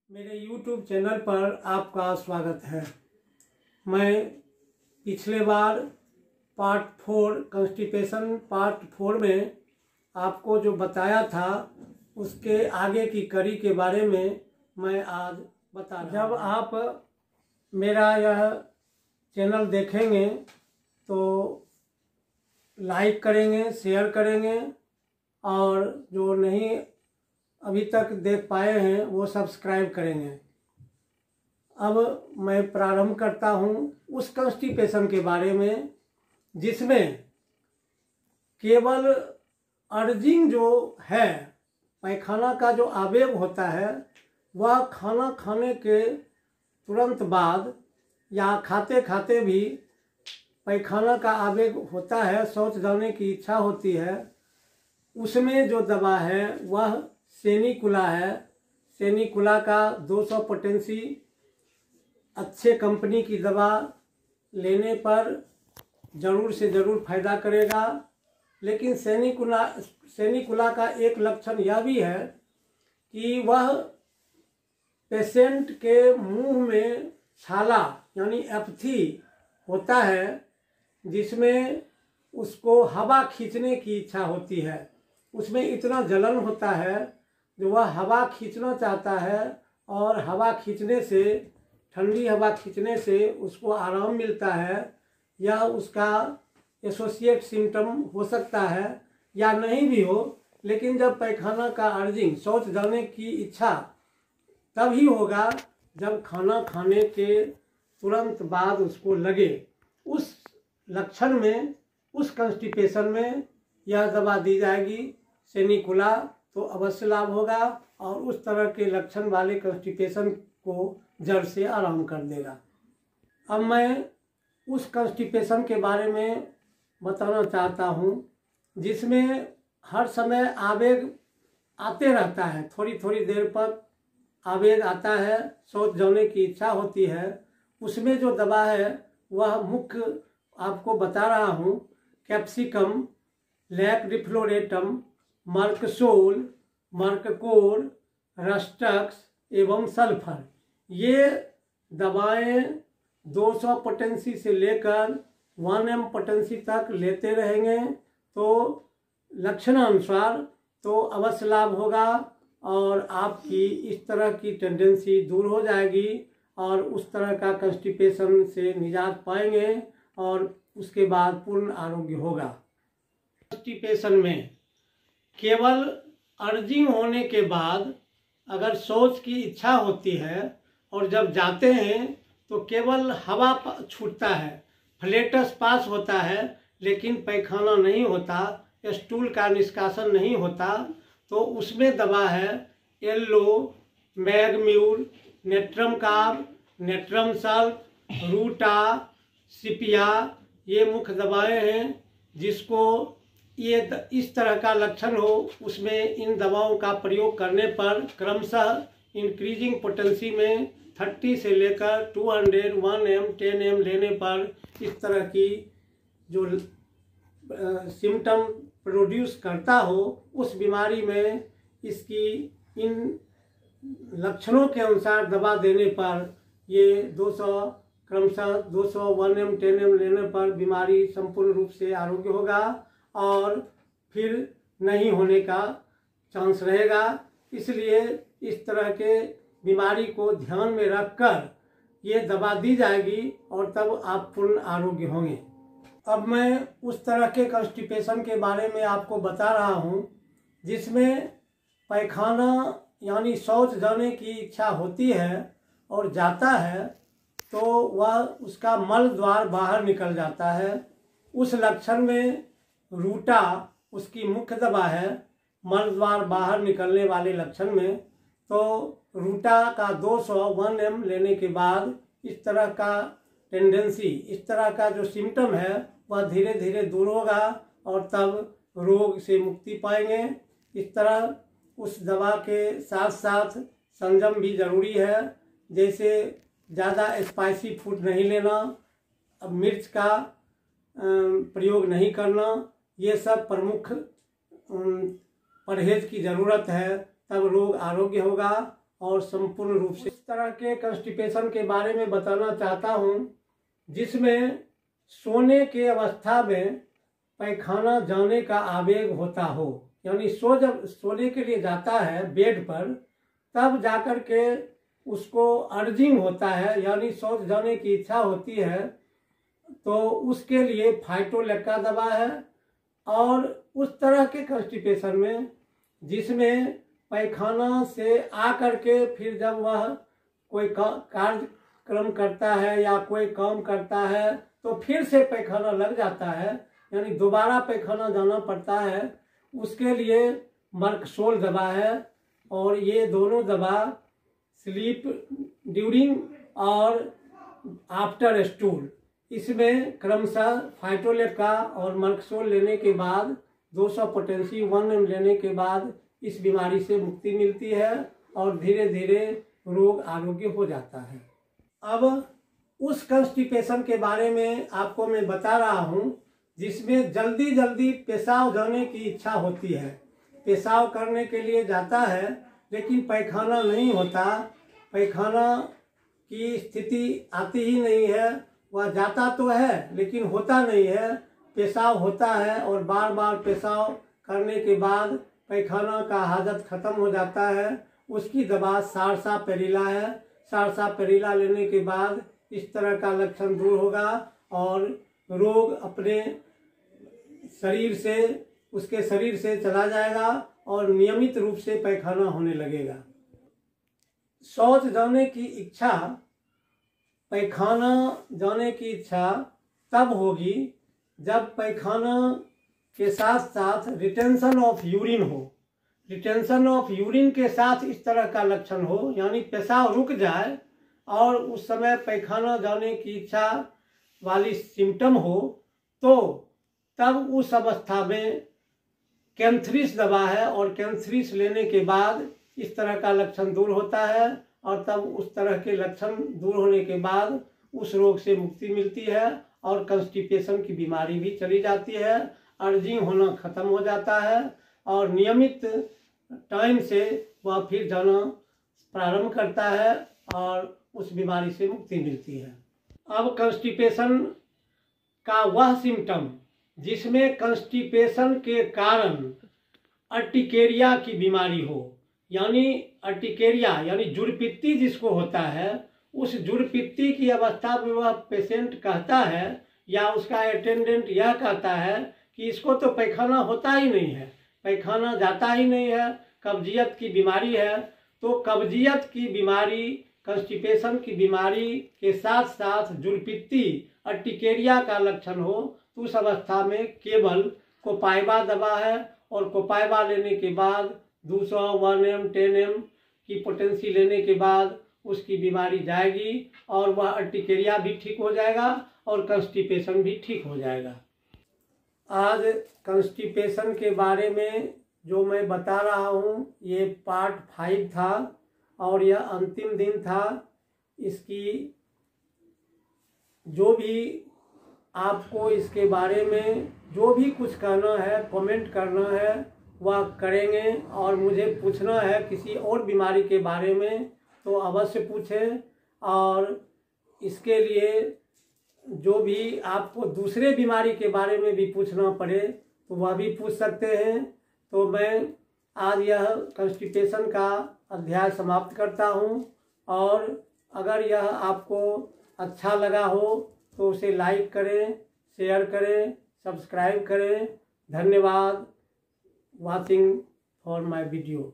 मेरे YouTube channel पर आपका स्वागत है। मैं पिछले बार पार्ट 4 कॉन्स्टिपेशन पार्ट 4 में आपको जो बताया था उसके आगे की कड़ी के बारे में मैं आज बता रहा हूँ। जब आप मेरा यह चैनल देखेंगे तो लाइक करेंगे, शेयर करेंगे और जो नहीं अभी तक देख पाए हैं वो सब्सक्राइब करेंगे। अब मैं प्रारंभ करता हूँ उस कॉन्स्टिपेशन के बारे में जिसमें केवल अर्जिंग जो है, पैखाना का जो आवेग होता है वह खाना खाने के तुरंत बाद या खाते खाते भी पैखाना का आवेग होता है, शौच जाने की इच्छा होती है। उसमें जो दवा है वह सेनिकुला है। सेनिकुला का 200 पोटेंसी अच्छे कंपनी की दवा लेने पर ज़रूर से ज़रूर फायदा करेगा। लेकिन सेनिकुला का एक लक्षण यह भी है कि वह पेशेंट के मुंह में छाला यानी एपथी होता है, जिसमें उसको हवा खींचने की इच्छा होती है। उसमें इतना जलन होता है जो वह हवा खींचना चाहता है और हवा खींचने से, ठंडी हवा खींचने से उसको आराम मिलता है। यह उसका एसोसिएट सिम्टम हो सकता है या नहीं भी हो, लेकिन जब पैखाना का अर्जिंग, शौच जाने की इच्छा तभी होगा जब खाना खाने के तुरंत बाद उसको लगे। उस लक्षण में, उस कॉन्स्टिपेशन में यह दवा दी जाएगी सेनिकुला, तो अवश्य लाभ होगा और उस तरह के लक्षण वाले कॉन्स्टिपेशन को जड़ से आराम कर देगा। अब मैं उस कॉन्स्टिपेशन के बारे में बताना चाहता हूँ जिसमें हर समय आवेग आते रहता है, थोड़ी थोड़ी देर पर आवेग आता है, शौच जाने की इच्छा होती है। उसमें जो दवा है वह मुख्य आपको बता रहा हूँ, कैप्सिकम, लैक्रिफ्लोरेटम, मर्कसोल, मर्ककोर, रस्टक्स एवं सल्फर। ये दवाएं 200 पोटेंसी से लेकर 1 m पोटेंसी तक लेते रहेंगे तो लक्षणानुसार तो अवश्य लाभ होगा और आपकी इस तरह की टेंडेंसी दूर हो जाएगी और उस तरह का कॉन्स्टिपेशन से निजात पाएंगे और उसके बाद पूर्ण आरोग्य होगा। कॉन्स्टिपेशन में केवल अर्जिंग होने के बाद अगर शौच की इच्छा होती है और जब जाते हैं तो केवल हवा छूटता है, फ्लेटस पास होता है, लेकिन पैखाना नहीं होता, स्टूल का निष्कासन नहीं होता, तो उसमें दवा है येल्लो, मैग्म्यूल, natrum carb, natrum sulph, ruta, sepia, ये मुख्य दवाएं हैं। जिसको ये इस तरह का लक्षण हो उसमें इन दवाओं का प्रयोग करने पर क्रमशः इंक्रीजिंग पोटेंसी में 30 से लेकर 200, 1 m, 10 m लेने पर इस तरह की जो सिम्टम प्रोड्यूस करता हो उस बीमारी में इसकी इन लक्षणों के अनुसार दवा देने पर ये 200 क्रमशः 200, 1 m, 10 m लेने पर बीमारी संपूर्ण रूप से आरोग्य होगा और फिर नहीं होने का चांस रहेगा। इसलिए इस तरह के बीमारी को ध्यान में रखकर ये दवा दी जाएगी और तब आप पूर्ण आरोग्य होंगे। अब मैं उस तरह के कॉन्स्टिपेशन के बारे में आपको बता रहा हूँ जिसमें पैखाना यानी शौच जाने की इच्छा होती है और जाता है तो वह उसका मल द्वार बाहर निकल जाता है। उस लक्षण में रूटा उसकी मुख्य दवा है। मल द्वार बाहर निकलने वाले लक्षण में तो रूटा का 200, 1 m लेने के बाद इस तरह का टेंडेंसी, इस तरह का जो सिम्टम है वह धीरे धीरे दूर होगा और तब रोग से मुक्ति पाएंगे। इस तरह उस दवा के साथ साथ संयम भी जरूरी है, जैसे ज़्यादा स्पाइसी फूड नहीं लेना, अब मिर्च का प्रयोग नहीं करना, ये सब प्रमुख परहेज की ज़रूरत है, तब रोग आरोग्य होगा और संपूर्ण रूप से। इस तरह के कंस्टिपेशन के बारे में बताना चाहता हूँ जिसमें सोने के अवस्था में पैखाना जाने का आवेग होता हो, यानी जब सोने के लिए जाता है बेड पर, तब जाकर के उसको अर्जिंग होता है, यानी शौच जाने की इच्छा होती है, तो उसके लिए फाइटोलेक्का दवा है। और उस तरह के कंस्टिपेशन में जिसमें पैखाना से आकर के फिर जब वह कोई कार्यक्रम करता है या कोई काम करता है तो फिर से पैखाना लग जाता है, यानी दोबारा पैखाना जाना पड़ता है, उसके लिए मर्कसोल दवा है। और ये दोनों दवा स्लीप ड्यूरिंग और आफ्टर स्टूल, इसमें क्रमशः फाइटोलेक्का और मर्कसोल लेने के बाद 200 पोटेंसी 1 ml लेने के बाद इस बीमारी से मुक्ति मिलती है और धीरे धीरे रोग आरोग्य हो जाता है। अब उस कंस्टिपेशन के बारे में आपको मैं बता रहा हूँ जिसमें जल्दी जल्दी पेशाब जाने की इच्छा होती है, पेशाब करने के लिए जाता है लेकिन पैखाना नहीं होता, पैखाना की स्थिति आती ही नहीं है, वह जाता तो है लेकिन होता नहीं है, पेशाब होता है और बार बार पेशाब करने के बाद पैखाना का हाजत खत्म हो जाता है। उसकी दवा सारसापेरिला है। सारसापेरिला लेने के बाद इस तरह का लक्षण दूर होगा और रोग अपने शरीर से, उसके शरीर से चला जाएगा और नियमित रूप से पैखाना होने लगेगा। शौच जाने की इच्छा, पैखाना जाने की इच्छा तब होगी जब पैखाना के साथ साथ रिटेंशन ऑफ यूरिन हो। रिटेंशन ऑफ यूरिन के साथ इस तरह का लक्षण हो, यानी पेशाब रुक जाए और उस समय पैखाना जाने की इच्छा वाली सिम्टम हो, तो तब उस अवस्था में कैंथ्रिस दवा है और कैंथ्रिस लेने के बाद इस तरह का लक्षण दूर होता है और तब उस तरह के लक्षण दूर होने के बाद उस रोग से मुक्ति मिलती है और कंस्टिपेशन की बीमारी भी चली जाती है, अर्जिंग होना खत्म हो जाता है और नियमित टाइम से वह फिर जाना प्रारंभ करता है और उस बीमारी से मुक्ति मिलती है। अब कंस्टिपेशन का वह सिम्टम जिसमें कंस्टिपेशन के कारण अर्टिकेरिया की बीमारी हो, यानी अर्टिकेरिया यानी जुड़पित्ती जिसको होता है, उस जुड़पित्ती की अवस्था में वह पेशेंट कहता है या उसका अटेंडेंट यह कहता है कि इसको तो पैखाना होता ही नहीं है, पैखाना जाता ही नहीं है, कब्जियत की बीमारी है। तो कब्जियत की बीमारी, कंस्टिपेशन की बीमारी के साथ साथ जुड़पित्ती अर्टिकेरिया का लक्षण हो तो उस अवस्था में केवल कोपाइबा दवा है और कोपाइबा लेने के बाद 200 1 ml 10 ml की पोटेंसी लेने के बाद उसकी बीमारी जाएगी और वह अर्टिकेरिया भी ठीक हो जाएगा और कंस्टिपेशन भी ठीक हो जाएगा। आज कंस्टिपेशन के बारे में जो मैं बता रहा हूँ ये पार्ट 5 था और यह अंतिम दिन था। इसकी जो भी आपको इसके बारे में जो भी कुछ कहना है, कमेंट करना है, वह करेंगे और मुझे पूछना है किसी और बीमारी के बारे में तो अवश्य पूछें। और इसके लिए जो भी आपको दूसरे बीमारी के बारे में भी पूछना पड़े तो वह भी पूछ सकते हैं। तो मैं आज यह कंस्टिपेशन का अध्याय समाप्त करता हूँ और अगर यह आपको अच्छा लगा हो तो उसे लाइक करें, शेयर करें, सब्सक्राइब करें। धन्यवाद वॉचिंग फॉर माय वीडियो।